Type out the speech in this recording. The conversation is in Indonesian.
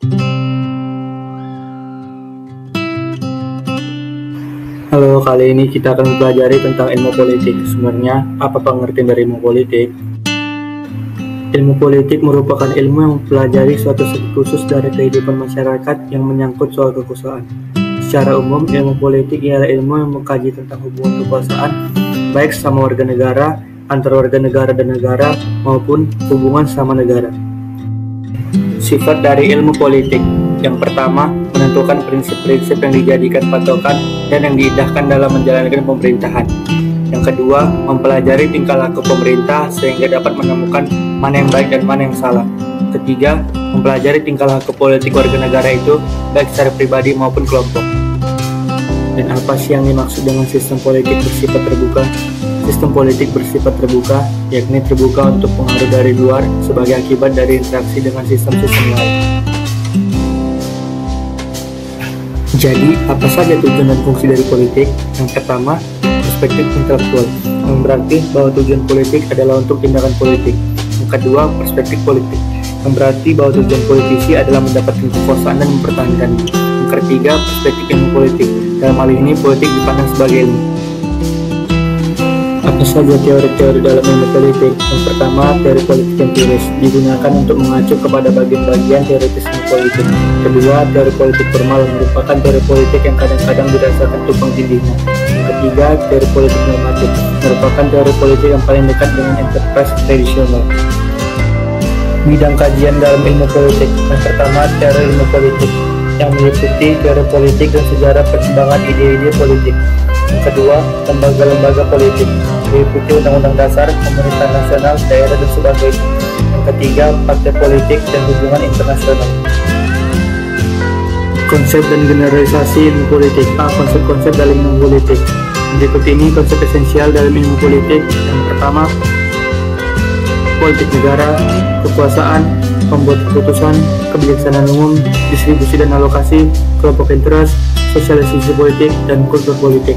Halo, kali ini kita akan mempelajari tentang ilmu politik. Sebenarnya, apa pengertian dari ilmu politik? Ilmu politik merupakan ilmu yang mempelajari suatu segi khusus dari kehidupan masyarakat yang menyangkut soal kekuasaan. Secara umum, ilmu politik ialah ilmu yang mengkaji tentang hubungan kekuasaan, baik sama warga negara, antar warga negara dan negara, maupun hubungan sama negara. Sifat dari ilmu politik. Yang pertama, menentukan prinsip-prinsip yang dijadikan patokan dan yang diindahkan dalam menjalankan pemerintahan. Yang kedua, mempelajari tingkah laku pemerintah sehingga dapat menemukan mana yang baik dan mana yang salah. Ketiga, mempelajari tingkah laku politik warga negara itu, baik secara pribadi maupun kelompok. Dan apa sih yang dimaksud dengan sistem politik bersifat terbuka? Sistem politik bersifat terbuka, yakni terbuka untuk pengaruh dari luar sebagai akibat dari interaksi dengan sistem-sistem lain. Jadi, apa saja tujuan dan fungsi dari politik? Yang pertama, perspektif intelektual, yang berarti bahwa tujuan politik adalah untuk tindakan politik. Yang kedua, perspektif politik, yang berarti bahwa tujuan politisi adalah mendapatkan kekuasaan dan mempertahankannya. Yang ketiga, perspektif ilmu politik, dalam hal ini politik dipandang sebagai ilmu. Apa saja teori-teori dalam ilmu politik? Yang pertama, teori politik empiris, digunakan untuk mengacu kepada bagian-bagian teoritis ilmu politik. Kedua, teori politik formal, merupakan teori politik yang kadang-kadang berdasarkan tumpang tindihnya. Yang ketiga, teori politik normatif, merupakan teori politik yang paling dekat dengan enterprise tradisional. Bidang kajian dalam ilmu politik. Yang pertama, teori ilmu politik, yang meliputi teori politik dan sejarah perkembangan ide-ide politik. Yang kedua, lembaga-lembaga politik, meliputi undang-undang dasar, pemerintahan nasional, daerah, dan sebagainya. Yang ketiga, partai politik dan hubungan internasional. Konsep dan generalisasi ilmu politik. Konsep-konsep dalam ilmu politik. Berikut ini konsep esensial dalam ilmu politik. Yang pertama, politik negara, kekuasaan, pembuat keputusan, kebijaksanaan umum, distribusi dan alokasi, kelompok interest, sosialisasi politik, dan kultur politik.